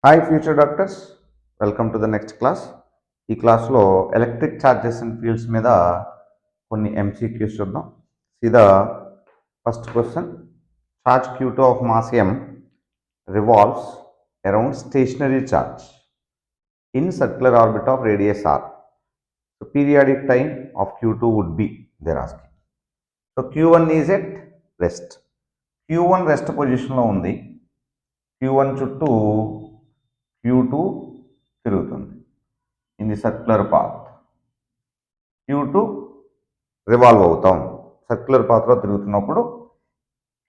Hi future doctors, welcome to the next class. ఈ క్లాస్లో electric charges and fields మీద కొన్ని ఎంసీక్యూస్ చూద్దాం. సీదా first question, charge Q2 of mass m revolves around stationary charge in circular orbit of radius r. So periodic time of Q2 would be, they're asking. So Q1 is at rest. Q1 rest పొజిషన్లో ఉంది. Q1 చుట్టూ Q2 తిరుగుతుంది in the circular path. Q2 revolve అవుతాం. Circular పాత్లో తిరుగుతున్నప్పుడు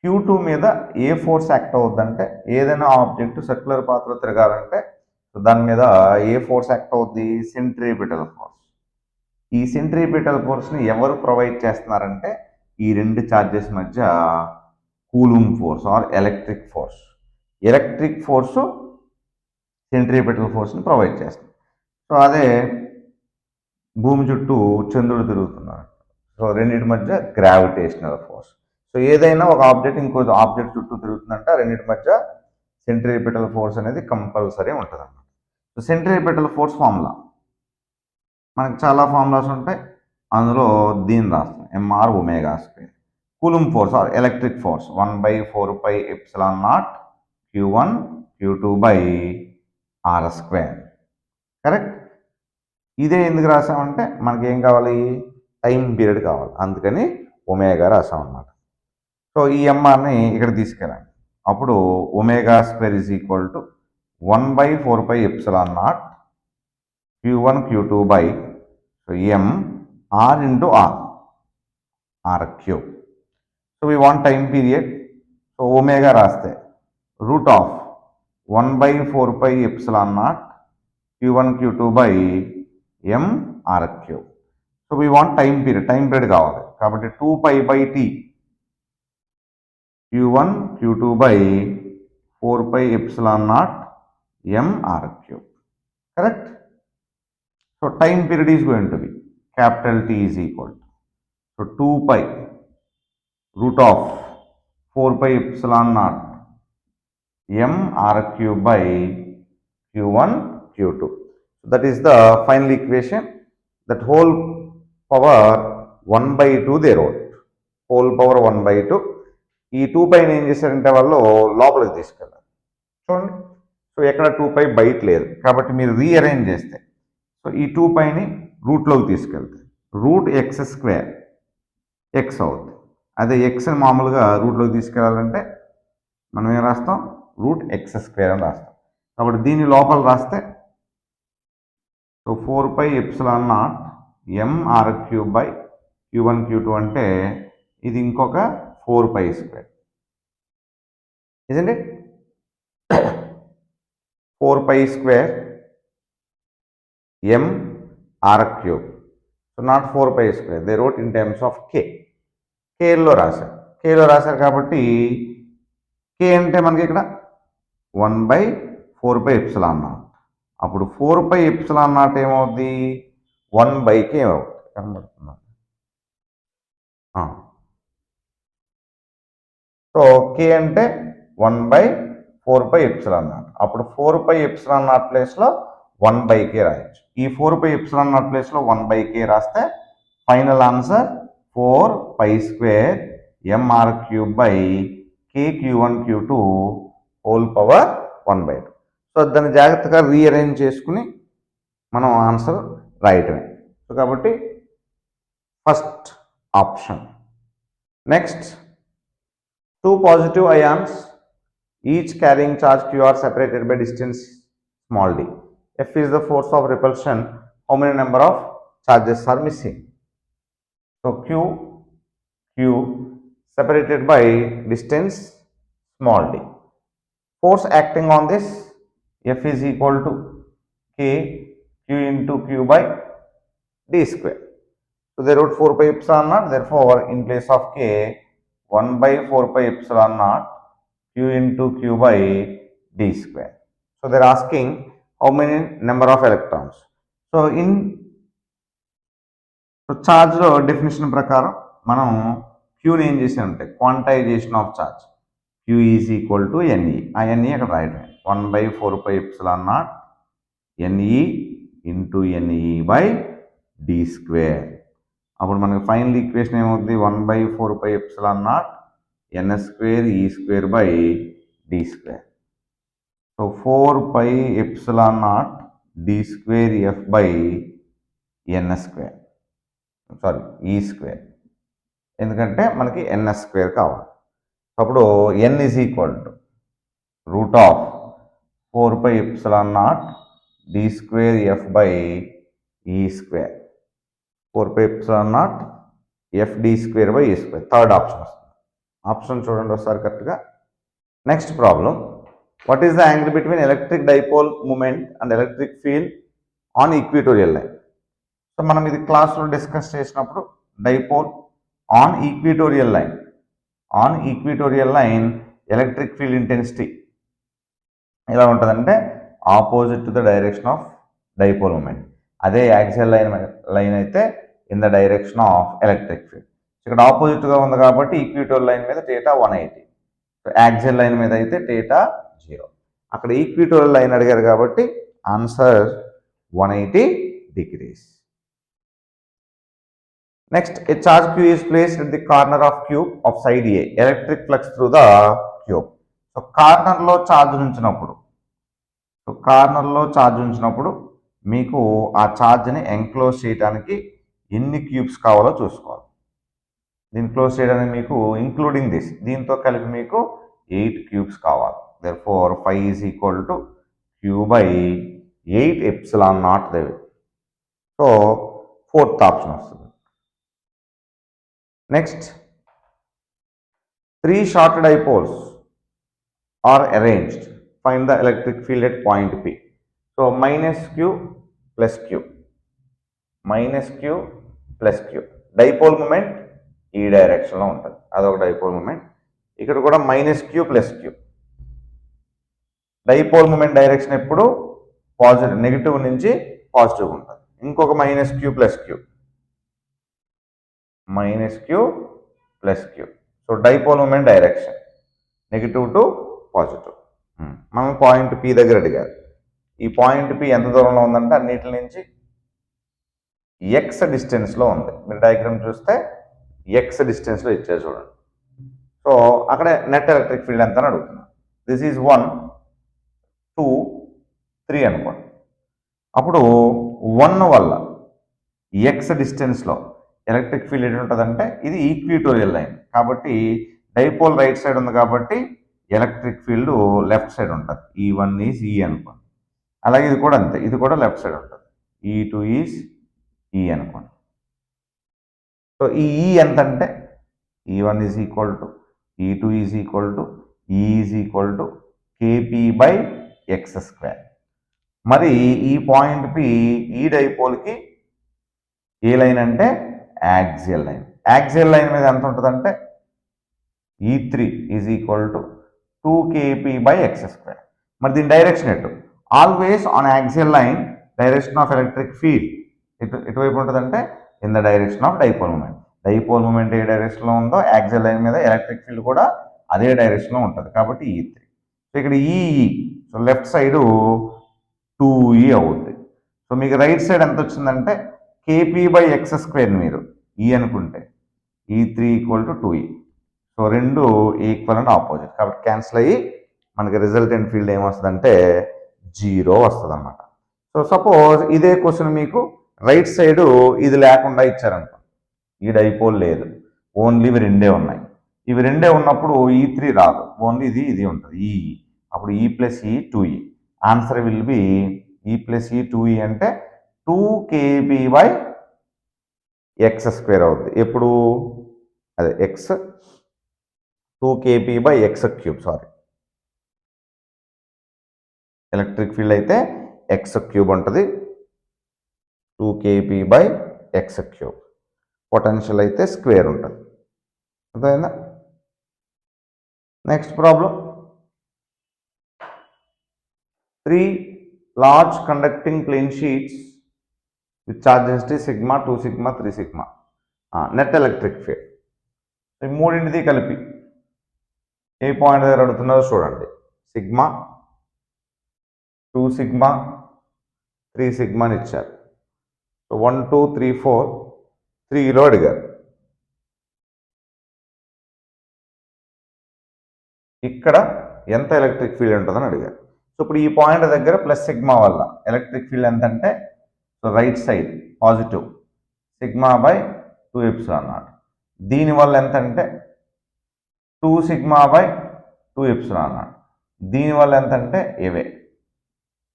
Q2 మీద ఏ force act అవుద్దంటే, ఏదైనా object circular పాత్లో తిరగాలంటే దాని మీద ఏ ఫోర్స్ యాక్ట్ అవుద్ది? Centripetal force. ఈ సెంట్రిపిటల్ ఫోర్స్ని ఎవరు ప్రొవైడ్ చేస్తున్నారంటే ఈ రెండు ఛార్జెస్ మధ్య Coulomb force or electric force. Electric force centripetal ఫోర్స్ని ప్రొవైడ్ చేస్తుంది. సో అదే భూమి చుట్టూ చంద్రుడు తిరుగుతున్నారు. సో రెండింటి మధ్య గ్రావిటేషనల్ ఫోర్స్. సో ఏదైనా ఒక ఆబ్జెక్ట్ ఇంకో ఆబ్జెక్ట్ చుట్టూ తిరుగుతుందంటే రెండింటి మధ్య సెంట్రిపిటల్ ఫోర్స్ అనేది కంపల్సరీ ఉంటుంది అన్నమాట. సో సెంట్రిపిటల్ ఫోర్స్ ఫార్ములా మనకు చాలా ఫార్ములాస్ ఉంటాయి, అందులో దీన్ని రాస్తాం, MR omega square. Coulomb force or electric force 1/4πε0 Q1 Q2/r square. Correct. ఇదే ఎందుకు రాసామంటే మనకి ఏం కావాలి? టైం పీరియడ్ కావాలి, అందుకని ఒమేగా రాసామన్నమాట. సో ఈ ఎంఆర్ని ఇక్కడ తీసుకెళ్ళండి. అప్పుడు omega square is equal to 1/4πε0 Q1 Q2 so m r into r cube. So we want time period. So omega రాస్తే root of 1/4πε0 Q1 Q2 m r cube. So we want time period కావాలి కాబట్టి 2π/t Q1 Q2/4πε0 m r cube. Correct? So time period is going to be capital T is equal to, so 2π root of 4πε0 m r cube by Q1 Q2. So that is the final equation. That whole power 1/2 they wrote. Whole power 1/2. ఈ 2π ఏం చేశారంటే వాళ్ళు లోపలికి తీసుకెళ్ళారు. చూడండి, so ఎక్కడ 2π బయట లేదు కాబట్టి మీరు రీఅరేంజ్ చేస్తే సో ఈ 2πని రూట్లోకి తీసుకెళ్తే రూట్ ఎక్స్ స్క్వేర్ ఎక్స్ అవుతుంది. అదే ఎక్స్ని మామూలుగా రూట్లోకి తీసుకెళ్ళాలంటే మనం ఏం రాస్తాం? రూట్ ఎక్స్ స్క్వేర్ అని రాస్తాం. కాబట్టి దీన్ని లోపల రాస్తే so 4πε0 mr cube by Q1 Q2 అంటే ఇది ఇంకొక 4π స్క్వేర్. ఇదండి 4π square m r cube. So not 4π square, they wrote in terms of k. కేలో రాశారు కాబట్టి కే అంటే మనకి ఇక్కడ 1/4πε0. అప్పుడు 4πε0 ఏమవుద్ది? 1/k ఏమవుతుంది? కనబడుతుంది. సో కే అంటే 1/4πε0. అప్పుడు 4πε0 ప్లేస్లో 1/k రాయొచ్చు. ఈ 4πε0 ప్లేస్లో 1/k రాస్తే final answer 4π square mr cube by k Q1 Q2 whole power 1/2. So దాన్ని జాగ్రత్తగా రీఅరేంజ్ చేసుకుని మనం ఆన్సర్ రాయటమే. సో కాబట్టి first option. Next, 2 positive ions each carrying charge Q are separated by distance small d. F is the force of repulsion. How many number of charges are missing? So Q separated by distance small d. Force acting on this, F is equal to K Q into Q by d square. So they wrote 4πε0, therefore in place of K 1/4πε0 Q into Q by d square. So they are asking how many number of electrons. So in charge definition ప్రకారం మనం Qని ఏం చేసామంటే quantisation of charge, Q is equal to NE. ఆ NE అక్కడ రాయటమే. 1/4πε0 NE into NE by D square. అప్పుడు మనకి ఫైనల్ ఈక్వేషన్ ఏమవుతుంది? 1/4πε0 NS square E square by D square. So 4πε0 D square F by NS square, sorry E square, ఎందుకంటే మనకి NS square కావాలి. అప్పుడు N is equal to root of 4πε0 D square F by ఈ square. 4πε0 F D square by ఈ square. Third option వస్తుంది. Option చూడండి ఒకసారి కరెక్ట్గా. Next problem, what is the angle between electric dipole moment and electric field on equatorial line? So మనం ఇది క్లాస్లో discuss చేసినప్పుడు dipole on equatorial line electric field intensity ఎలా ఉంటుందంటే opposite to the direction of dipole moment. అదే axial line అయితే in the direction of electric field. ఇక్కడ ఆపోజిట్గా ఉంది కాబట్టి ఈక్విటోరియల్ లైన్ మీద θ 180, యాక్సియల్ లైన్ మీద అయితే θ 0. అక్కడ ఈక్విటోరియల్ లైన్ అడిగారు కాబట్టి answer 180 degrees. Next, a charge Q is placed at the corner of cube of side A. Electric flux through the cube. So కార్నర్లో ఛార్జ్ ఉంచినప్పుడు మీకు ఆ ఛార్జ్ని ఎంక్లోజ్ చేయడానికి ఎన్ని క్యూబ్స్ కావాలో చూసుకోవాలి. దీన్ని క్లోజ్ చేయడానికి మీకు ఇంక్లూడింగ్ దీంతో కలిపి మీకు 8 క్యూబ్స్ కావాలి. Therefore 5 is equal to Q by 8ε0 దేవి. సో ఫోర్త్ ఆప్షన్ వస్తుంది. Next, 3 short dipoles are arranged. Find the electric field at point P. So minus Q plus Q, dipole moment ఈ డైరెక్షన్లో ఉంటుంది, అదొక డైపోల్ మూమెంట్. ఇక్కడ కూడా minus Q plus Q. Dipole moment direction ఎప్పుడు positive, negative నుంచి positive ఉంటుంది. ఇంకొక minus Q plus Q. So dipole moment direction negative to positive. మనం పాయింట్ పి దగ్గర అడిగారు. ఈ పాయింట్ పి ఎంత దూరంలో ఉందంటే అన్నిటి నుంచి ఎక్స్ డిస్టెన్స్లో ఉంది. మీరు డయాగ్రామ్ చూస్తే ఎక్స్ డిస్టెన్స్లో ఇచ్చారు చూడండి. సో అక్కడ నెట్ ఎలక్ట్రిక్ ఫీల్డ్ ఎంత అని అడుగుతున్నాం. దిస్ ఈజ్ 1, 2, 3 అనుకోండి. అప్పుడు 1 వల్ల ఎక్స్ డిస్టెన్స్లో ఎలక్ట్రిక్ ఫీల్డ్ ఏంటి ఉంటుందంటే ఇది ఈక్విటోరియల్ లైన్ కాబట్టి డైపోల్ రైట్ సైడ్ ఉంది కాబట్టి ఎలక్ట్రిక్ ఫీల్డ్ లెఫ్ట్ సైడ్ ఉంటుంది. E1 ఈజ్ ఈ అనుకోండి. అలాగే ఇది కూడా అంతే, ఇది కూడా లెఫ్ట్ సైడ్ ఉంటుంది. E2 ఈజ్ ఈ అనుకోండి. సో ఈ ఈ ఎంత అంటే E1 is equal to E2 is equal to E is equal to KP by X square. మరి ఈ పాయింట్ పి ఈ డైపోల్కి ఏ లైన్ అంటే యాక్సియల్ లైన్. యాక్సియల్ లైన్ మీద ఎంత ఉంటుందంటే E3 is equal to 2KP by X square. మరి దీని డైరెక్షన్ ఎటు? Always on axial line direction of electric field ఎటువైపు ఉంటుందంటే in the direction of dipole moment. Dipole moment ఏ డైరెక్షన్లో ఉందో యాక్సియల్ లైన్ మీద ఎలక్ట్రిక్ ఫీల్డ్ కూడా అదే డైరెక్షన్లో ఉంటుంది కాబట్టి E3. సో ఇక్కడ EE, so left side 2E అవుతుంది. సో మీకు రైట్ సైడ్ ఎంత వచ్చిందంటే KP బై ఎక్స్ స్క్వేర్ మీరు ఈ అనుకుంటే E3 equal to 2E. So రెండు ఈక్వల్ అండ్ ఆపోజిట్ కాబట్టి క్యాన్సిల్ అయ్యి మనకి రిజల్టెంట్ ఫీల్డ్ ఏమొస్తుందంటే 0 వస్తుంది అన్నమాట. సో సపోజ్ ఇదే క్వశ్చన్ మీకు రైట్ సైడ్ ఇది లేకుండా ఇచ్చారనుకో, ఈ డైపోల్ లేదు, ఓన్లీ ఇవి రెండే ఉన్నాయి. ఇవి రెండే ఉన్నప్పుడు E3 రాదు, ఓన్లీ ఇది ఉంటుంది ఈ. అప్పుడు E ప్లస్ ఈ 2E. Answer will be E plus ఈ 2E అంటే 2KB బై ఎక్స్ స్క్వేర్ అవుతుంది. ఎప్పుడు అదే X 2KP by X cube, sorry electric field అయితే ఎక్స్ క్యూబ్ ఉంటుంది, 2KP by X cube. Potential అయితే స్క్వేర్ ఉంటుంది. అర్థమైందా? Next problem, 3 large conducting plane sheets with charge density sigma, 2 sigma, 3 sigma. Net electric field ఈ మూడింటిది కలిపి ఏ point దగ్గర అడుగుతున్నారో చూడండి. Sigma 2 sigma 3 sigma అని ఇచ్చారు. సో 1 2 3 4 3లో అడిగారు. ఇక్కడ ఎంత ఎలక్ట్రిక్ ఫీల్డ్ ఉంటుందని అడిగారు. సో ఇప్పుడు ఈ పాయింట్ దగ్గర ప్లస్ సిగ్మా వల్ల ఎలక్ట్రిక్ ఫీల్డ్ ఎంత అంటే, so right side positive sigma by 2 epsilon not. దీనివల్ల ఎంత అంటే 2 సిగ్మా బై 2 ఎప్సిలాన్ నాట్. దీనివల్ల ఎంత అంటే ఏవే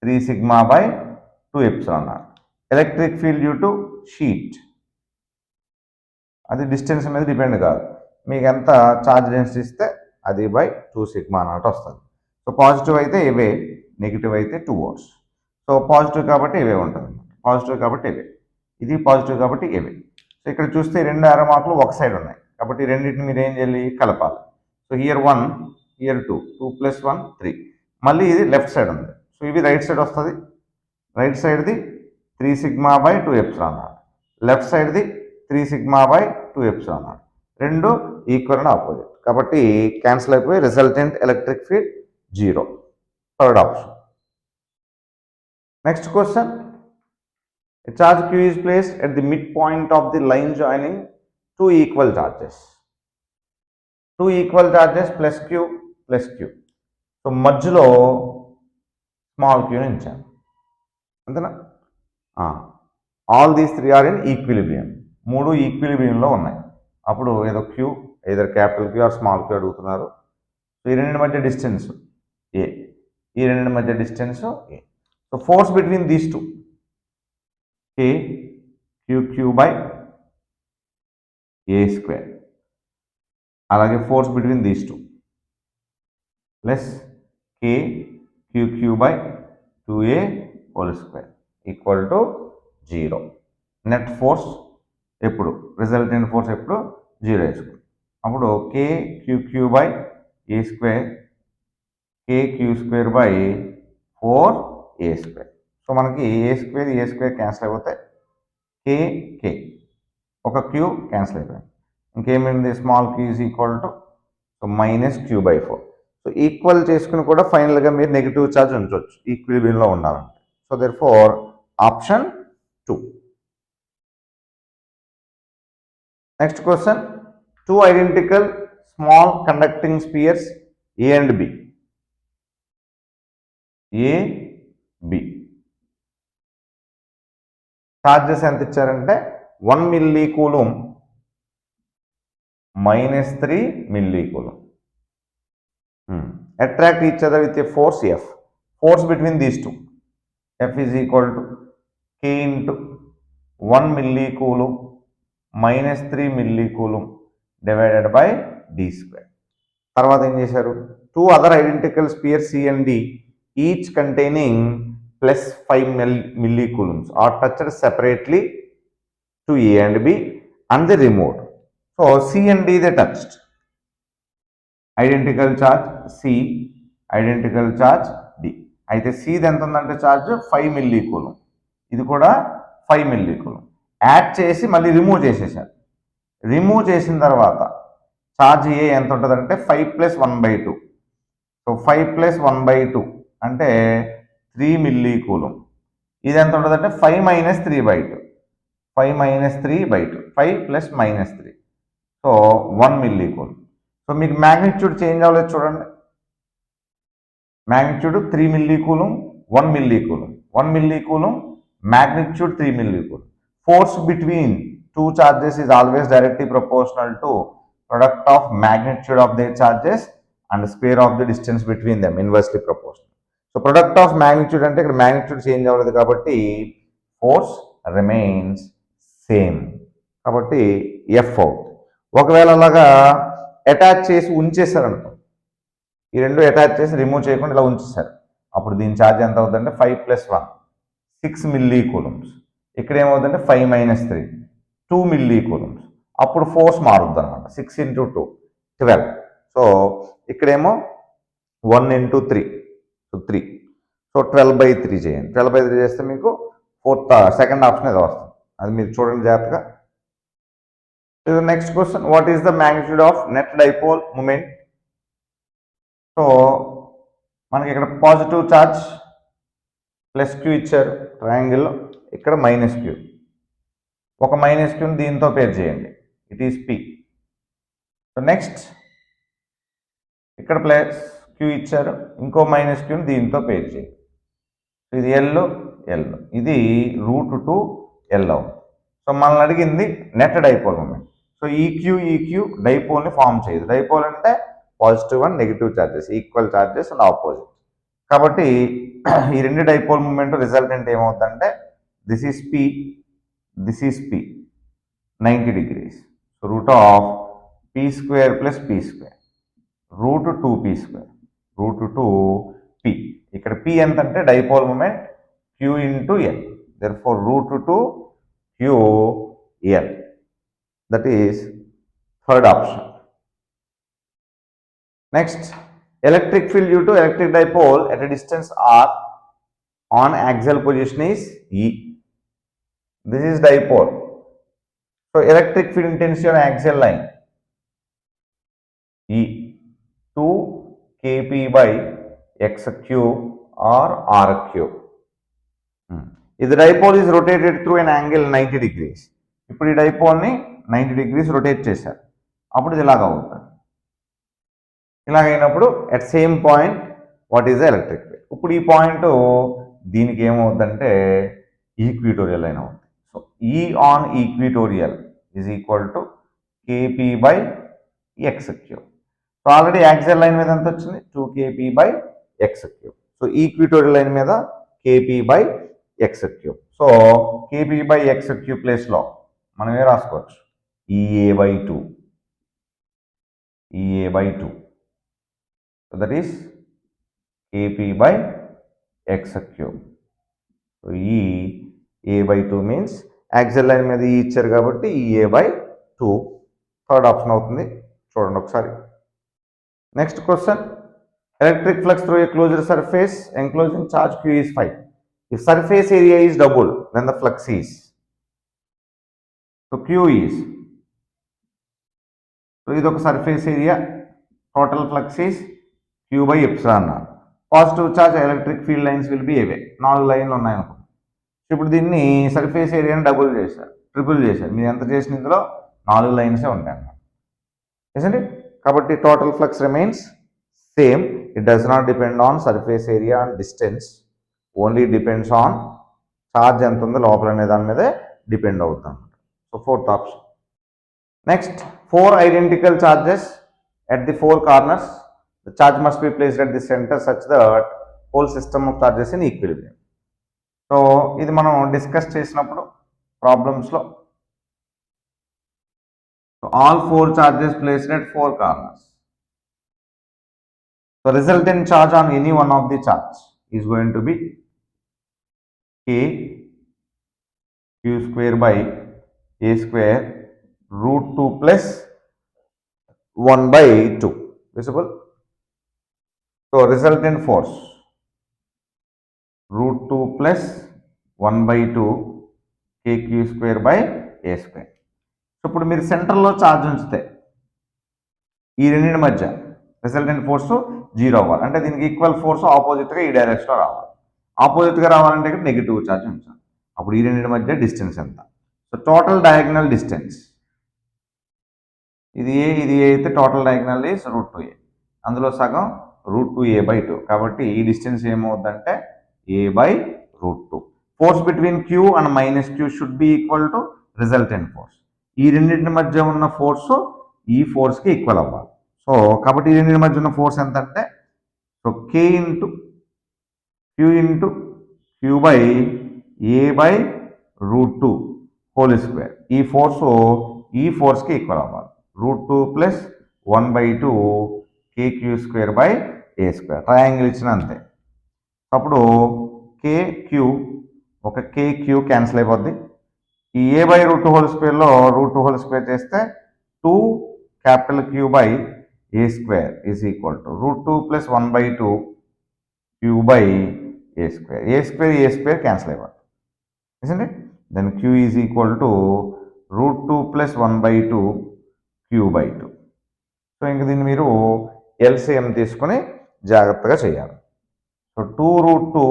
3 sigma by 2 epsilon not. Electric field due to sheet, అది డిస్టెన్స్ మీద డిపెండ్ కాదు. మీకు ఎంత ఛార్జ్ డెన్సిటీ ఇస్తే అది బై 2 సిగ్మా నాట్ వస్తుంది. సో పాజిటివ్ అయితే ఏవే, నెగిటివ్ అయితే 2 వాట్స్. సో పాజిటివ్ కాబట్టి ఏవే ఉంటుంది, పాజిటివ్ కాబట్టి ఏవే, ఇది పాజిటివ్ కాబట్టి ఏవే. సో ఇక్కడ చూస్తే 2 ఆరో మార్కులు ఒక సైడ్ ఉన్నాయి కాబట్టి రెండింటిని మీరు ఏం చేయాలి, కలపాలి. So here 1 here 2 2 + 1 3. మళ్ళీ ఇది లెఫ్ట్ సైడ్ ఉంది, సో ఇవి రైట్ సైడ్ వస్తుంది. రైట్ సైడ్ది 3 సిగ్మా బై 2 ఎప్సిలాన్ నాట్, లెఫ్ట్ సైడ్ది 3 సిగ్మా బై 2 ఎప్సిలాన్ నాట్. రెండు ఈక్వల్ అండ్ ఆపోజిట్ కాబట్టి క్యాన్సిల్ అయిపోయి resultant electric field 0. Third option. Next question. A charge q is placed at the midpoint of the line joining two equal charges. Two equal charges plus q plus q. So మధ్యలో small క్యూని ఇచ్చాను అంతేనా. All these 3 are in equilibrium. 3 ఈక్విలిబ్రియంలో ఉన్నాయి. అప్పుడు ఏదో q, ఏదో capital q or small q అడుగుతున్నారు. సో ఈ రెండింటి మధ్య డిస్టెన్స్ ఏ, ఈ రెండింటి మధ్య distance a. So force between these two k q by a square. అలాగే force between these two plus k q by 2a whole square equal to 0. Net force ఎప్పుడు, resultant force ఎప్పుడు 0 వేసుకుంది. అప్పుడు k q by a square k q square by 4a square. So మనకి ఏ square cancel అయిపోతాయి, కే ఒక q cancel అయిపోయింది. ఇంకేమైంది, small q is equal to so -q/4. So equal చేసుకుని కూడా ఫైనల్గా మీరు నెగిటివ్ ఛార్జ్ ఉంచవచ్చు ఈక్విలిబ్రియంలో ఉండాలంటే. So therefore option 2. Next question. 2 identical small conducting spheres A and B. Charges ఎంత ఇచ్చారంటే 1 milli coulomb -3 milli coulomb. Attract each other with a force F. Force between these two F is equal to K into 1 milli coulomb -3 milli coulomb divided by D square. తర్వాత ఏం చేశారు, 2 other identical sphere C and D each containing +5 millicoulombs are touched separately to A and B and they removed. So C and D they touched. Identical charge C, identical charge D. అయితే C ఎంత ఉందంటే charge 5 millicouloum, ఇది కూడా 5 millicouloum. Add చేసి మళ్ళీ remove చేసేసారు. Remove చేసిన తర్వాత ఛార్జ్ ఏ ఎంత ఉంటుందంటే 5 + 1/2. సో 5 + 1/2 అంటే 3 మిల్లీ కూలుం. ఇది ఎంత ఉంటుందంటే 5 - 3/2. 5 - 3/2 5 + -3. So 1 milli కూలుం. సో మీకు మ్యాగ్నిట్యూడ్ చేంజ్ అవ్వలేదు చూడండి. Magnitude 3 milli కూలుం 1 milli కూలుం 1 milli కూలుం magnitude 3 milli కూలుం. Force between 2 charges is always directly proportional to product of magnitude of their charges and square of the distance between them, inversely proportional. So product of magnitude అంటే ఇక్కడ magnitude change అవ్వలేదు కాబట్టి force remains same కాబట్టి F అవుతుంది. ఒకవేళ అలాగా attach చేసి ఉంచేసారనుకో, ఈ రెండు అటాచ్ చేసి రిమూవ్ చేయకుండా ఇలా ఉంచేసారు, అప్పుడు దీని ఛార్జ్ ఎంత అవుతుందంటే 5 + 1 6 మిల్లీ కూలమ్స్. ఇక్కడ ఏమవుతుందంటే 5 - 3 2 మిల్లీ కూలమ్స్. అప్పుడు ఫోర్స్ మారుద్ది అనమాట. 6 × 2 12. సో ఇక్కడేమో 1 × 3 సో 3. సో 12/3 చేయండి. 12/3 చేస్తే మీకు సెకండ్ ఆప్షన్ ఏదో వస్తుంది, అది మీరు చూడండి జాగ్రత్తగా. Next question. What is the magnitude of net dipole moment? So మనకి ఇక్కడ పాజిటివ్ ఛార్జ్ ప్లస్ క్యూ ఇచ్చారు ట్రయాంగిల్లో, ఇక్కడ మైనస్ క్యూ, ఒక మైనస్ క్యూని దీంతో పేర్ చేయండి, it is P. So next ఇక్కడ ప్లస్ క్యూ ఇచ్చారు, ఇంకో మైనస్ క్యూని దీంతో పేర్ చేయండి. ఇది ఎల్, ఇది √2L అవుతుంది. సో మనల్ని అడిగింది నెట్ డైపోల్ మూమెంట్. సో ఈక్యూ డైపోల్ని ఫామ్ చేయదు. డైపోల్ అంటే positive and negative charges, equal charges and opposite. కాబట్టి ఈ రెండు డైపోల్ మూమెంట్ రిజల్టెంట్ ఏమవుతుందంటే this is p, 90 degrees. So √p² + p², √2p², ఇక్కడ p ఎంత అంటే dipole moment q × l, therefore √2ql. That is third option. Next, electric field due to electric dipole at a distance r on axial position is E. This is dipole. So electric field intensity on axial line E 2kp/x³ or r³. If the dipole is rotated through an angle 90 degrees. ఇప్పుడు ఈ డైపోల్ని 90 degrees rotate చేశారు, అప్పుడు ఇది ఇలాగ అవుతుంది. ఇలాగైనప్పుడు at same point what is the electric field. ఇప్పుడు ఈ పాయింట్ దీనికి ఏమవుతుందంటే ఈక్విటోరియల్ లైన్ అవుతుంది. So E on equatorial is equal to kp/x³. సో ఆల్రెడీ యాక్సియల్ లైన్ మీద ఎంత వచ్చింది, 2kp/x³. సో ఈక్విటోరియల్ లైన్ మీద kp/x³. సో kp/x³ ప్లేస్లో మనం ఏ రాసుకోవచ్చు, EA/2. So that is kp/x³. So EA/2 means axial line మీద ఈ ఇచ్చారు కాబట్టి EA/2 థర్డ్ ఆప్షన్ అవుతుంది. చూడండి ఒకసారి. Next question, electric flux through a closed surface enclosing charge Q is 5. If surface area is double, then the flux is. So Q is, so ఇది ఒక surface area, total flux is Q/ε0. Positive charge electric field lines will be అవే. 4 లైన్లు ఉన్నాయనుకో. ఇప్పుడు దీన్ని surface ఏరియాని triple చేశారు. మీరు ఎంత చేసిన ఇందులో 4 లైన్సే ఉంటాయి అన్నమాట, ఇజంట్ ఇట్? కాబట్టి total flux remains same. It does not depend on surface area and distance, only depends on charge ఎంత ఉందో లోపల అనే దాని మీదే డిపెండ్ అవుతుంది అనమాట. So fourth option. Next, 4 identical charges at the 4 corners. The charge must be placed at the center such that whole system of charges in equilibrium. So ఇది మనం డిస్కస్ చేసినప్పుడు ప్రాబ్లమ్స్లో, so all 4 charges placed at 4 corners. So resultant charge on any one of the charge is going to be kq²/a² √2 + 1/2. Visible? So resultant force √2 + 1/2 kq²/a². So ఇప్పుడు మీరు సెంటర్లో charge ఉంచితే ఈ రెండింటి మధ్య రిజల్టెంట్ ఫోర్స్ 0 అవ్వాలి. అంటే దీనికి ఈక్వల్ ఫోర్స్ ఆపోజిట్గా ఈ డైరెక్షన్లో రావాలి. ఆపోజిట్గా రావాలంటే ఇక్కడ నెగిటివ్ ఛార్జ్ ఉంచాలి. అప్పుడు ఈ రెండింటి మధ్య డిస్టెన్స్ ఎంత? సో టోటల్ డయాగ్నల్ డిస్టెన్స్, ఇది ఏ అయితే టోటల్ డయాగ్నల్ ఈజ్ √2a, అందులో సగం √2a/2. కాబట్టి ఈ డిస్టెన్స్ ఏమవుతుందంటే a/√2. Force between Q and -Q should be equal to resultant force. ఈ రెండింటి మధ్య ఉన్న ఫోర్స్ ఈ ఫోర్స్కి ఈక్వల్ అవ్వాలి. సో కాబట్టి ఈ రెండింటి మధ్య ఉన్న ఫోర్స్ ఎంత అంటే, so K × Q × Q/a/√2 whole square. ఈ ఫోర్స్కి ఈక్వల్ అవ్వాలి. √2 + 1/2 kq²/a². ట్రయాంగిల్ ఇచ్చిన అంతే. అప్పుడు KQ, ఒక KQ క్యాన్సిల్ అయిపోద్ది. ఈ a/√2 హోల్ స్క్వేర్లో √2 హోల్ స్క్వేర్ చేస్తే 2Q/a² is equal to √2 + 1/2 Q/a². a² cancel అయిపోద్ది, isn't it? Then Q is equal to √2 + 1/2 Q/2. So ఇంక దీన్ని మీరు LCM తీసుకొని జాగ్రత్తగా చేయాలి. So 2√2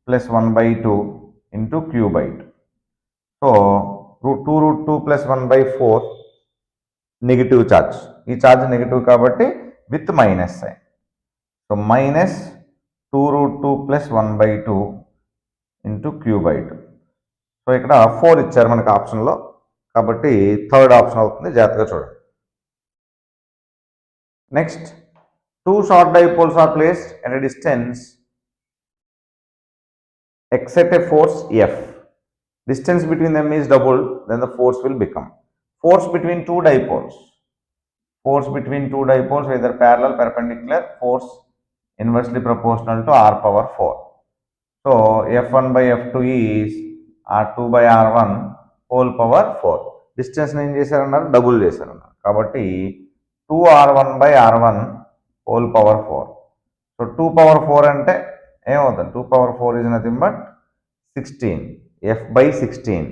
plus 1 by 2 into q by 2. So root 2 plus 1 by 4 negative charge. ఈ charge negative కాబట్టి with minus sign. So minus 2 root 2 plus 1 by 2 into q by 2. So ఇక్కడ 4 ఇచ్చారు మనకి ఆప్షన్లో, కాబట్టి థర్డ్ ఆప్షన్ అవుతుంది, జాగ్రత్తగా చూడండి. Next, 2 short dipoles are placed at a distance x at a force F. Distance between them is doubled, then the force will become. Force between two dipoles. Force between two dipoles, whether parallel, perpendicular, force inversely proportional to r power 4. So F1 by F2 is R2 by R1 whole power 4. Distance ఏం చేశారన్నారు, double చేశారన్నారు, కాబట్టి 2R1 by R1 whole power 4. So 2 power 4 అంటే ఏమవుతుంది, 2 power 4 is nothing but 16, F by 16,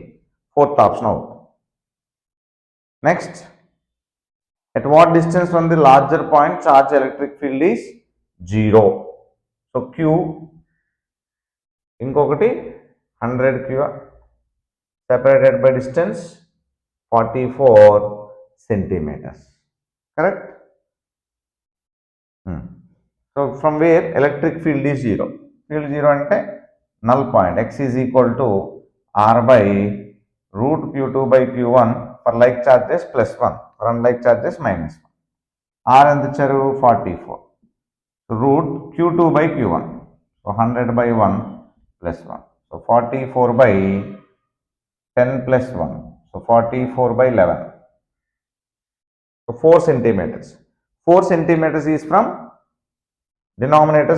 fourth option అవుతుంది. Next, at what distance from the larger point charge electric field is 0? So Q, ఇంకొకటి 100 Q separated by distance 44 centimeters. Correct? So from where electric field is 0? Field 0 అంటే null point. X is equal to R by root Q2 by Q1 for like charges plus 1, for unlike charges minus 1. R ఎంత ఇచ్చారు, 44. So root Q2 by Q1. So 100 by 1 plus 1. So 44 by 10 plus 1. So 44 by 11. So 4 centimeters. 4 centimeters is from denominator,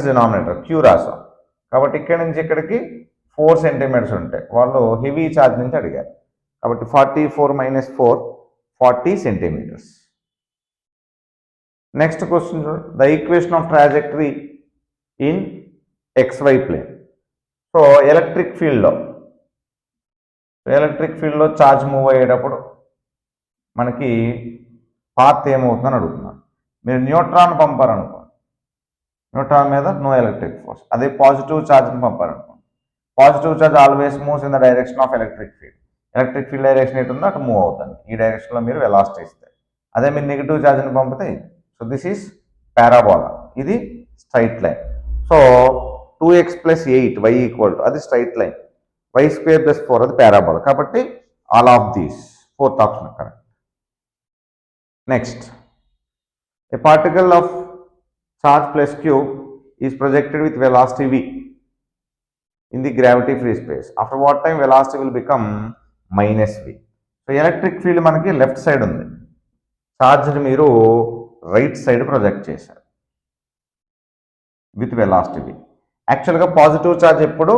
Q రాసాం, కాబట్టి ఇక్కడ నుంచి ఇక్కడికి 4 centimetres ఉంటాయి. వాళ్ళు heavy charge నుంచి అడిగారు, కాబట్టి 44 minus 4, 40 centimeters. Next question, the equation of trajectory in XY plane. So electric ఫీల్డ్లో ఛార్జ్ మూవ్ అయ్యేటప్పుడు మనకి పాత్ ఏమవుతుందని అడుగుతున్నాను. మీరు న్యూట్రాన్ పంపారనుకోండి, న్యూట్రాన్ మీద నో ఎలక్ట్రిక్ ఫోర్స్. అదే పాజిటివ్ ఛార్జ్ని పంపారనుకోండి, positive charge always moves in the direction of electric field. Electric field direction ఎటు ఉందో అటు మూవ్ అవుతుంది, ఈ డైరెక్షన్లో మీరు వెలాసిటీ ఇస్తే. అదే మీరు నెగిటివ్ ఛార్జ్ని పంపితే, సో దిస్ ఈస్ పారాబోలా, ఇది straight line. So 2x plus 8 y equal to, అది straight line, y square plus 4 అది పారాబోలా, కాబట్టి all of these, fourth option correct. Next, a particle of charge plus q is projected with velocity v in the gravity free space. After what time velocity will become minus v? So electric field మనకి left side ఉంది, ఛార్జ్ని మీరు right side project చేశారు with velocity v. యాక్చువల్గా positive charge ఎప్పుడు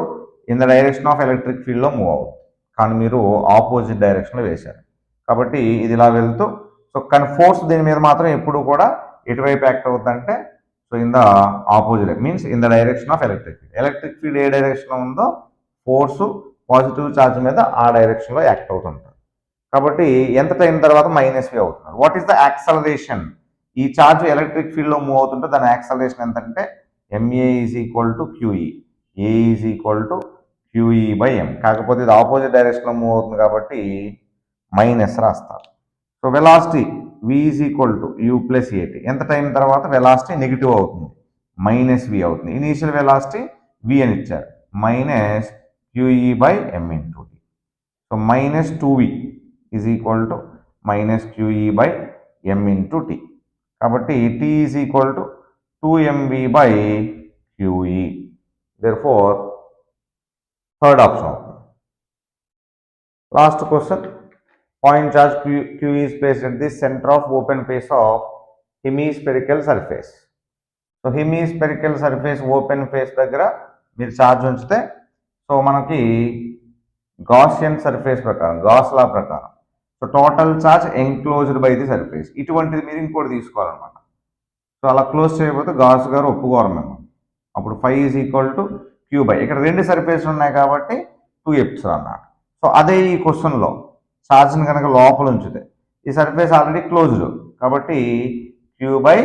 in the direction of electric ఫీల్డ్లో move అవుతుంది, కానీ మీరు ఆపోజిట్ డైరెక్షన్లో వేశారు, కాబట్టి ఇది ఇలా వెళ్తూ, సో కానీ ఫోర్స్ దీని మీద మాత్రం ఎప్పుడు కూడా ఎటువైపు యాక్ట్ అవుతుందంటే, so in the opposite, means in the direction of electric field. Electric field ఏ డైరెక్షన్లో ఉందో ఫోర్సు పాజిటివ్ ఛార్జ్ మీద ఆ డైరెక్షన్లో యాక్ట్ అవుతుంటారు, కాబట్టి ఎంత టైం తర్వాత మైనస్ వి అవుతున్నారు. What is the acceleration? ఈ ఛార్జ్ ఎలక్ట్రిక్ ఫీల్డ్లో మూవ్ అవుతుంటే దాని యాక్సలరేషన్ ఎంతంటే MA is equal to QE, A is equal to QE by M. కాకపోతే ఇది ఆపోజిట్ డైరెక్షన్లో మూవ్ అవుతుంది కాబట్టి మైనస్ రాస్తారు. So velocity V is equal to U plus AT. ఎంత టైం తర్వాత వెలాసిటీ నెగిటివ్ అవుతుంది, మైనస్ V అవుతుంది. ఇనీషియల్ వెలాసిటీ V అని ఇచ్చారు, minus QE by M into T. So minus 2V is equal to minus QE by M into T. కాబట్టి T is equal to 2mv by QE. Therefore, third option. Last question. Point charge Q is placed at the center of open face of hemispherical surface. So hemispherical surface open face దగ్గర మీరు charge ఉంచితే, so మనకి Gaussian surface ప్రకారం, gas లా ప్రకారం, so total charge enclosed by the surface. ఇటువంటిది మీరు ఇంకోటి తీసుకోవాలన్నమాట. సో అలా క్లోజ్ చేయకపోతే గాస్ గారు ఒప్పుకోరు మేము, అప్పుడు 5 is equal to Q by, ఇక్కడ రెండు సర్ఫేస్ ఉన్నాయి కాబట్టి 2F అన్నమాట. సో అదే ఈ క్వశ్చన్లో ఛార్జ్ని కనుక లోపల ఉంచితే, ఈ సర్ఫేస్ ఆల్రెడీ క్లోజ్డ్ కాబట్టి Q బై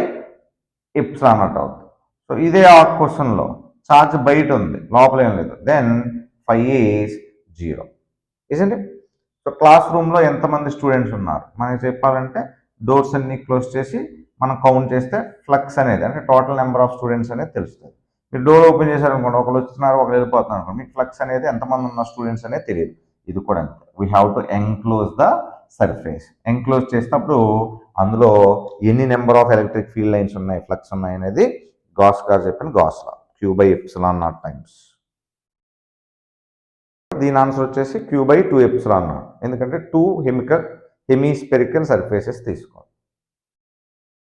ఎప్సిలాన్ అన్నట్టు అవుతుంది. సో ఇదే ఆ క్వశ్చన్లో ఛార్జ్ బయట ఉంది, లోపల ఏం లేదు, then phi is 0. Isn't it? So క్లాస్ రూమ్లో ఎంతమంది స్టూడెంట్స్ ఉన్నారు మనకి చెప్పాలంటే డోర్స్ అన్ని క్లోజ్ చేసి మనం కౌంట్ చేస్తే ఫ్లక్స్ అనేది అంటే టోటల్ నెంబర్ ఆఫ్ స్టూడెంట్స్ అనేది తెలుస్తుంది. మీరు డోర్ ఓపెన్ చేశారనుకోండి, ఒకరు వచ్చినారు ఒకరు వెళ్ళిపోతున్నారు అనుకోండి, మీకు ఫ్లక్స్ అనేది ఎంతమంది ఉన్న స్టూడెంట్స్ అనేది తెలియదు. ఇది కూడా అంతే, we have to enclose the surface. Enclose చేసినప్పుడు అందులో ఎన్ని number of electric field lines ఉన్నాయి, ఫ్లక్స్ ఉన్నాయి అనేది గాస్ గారు చెప్పిన గాస్ లా, Q/ε0 టైమ్స్. దీని ఆన్సర్ వచ్చేసి Q/2ε0, ఎందుకంటే 2 హెమిస్పెరికల్ సర్ఫేసెస్ తీసుకోవాలి.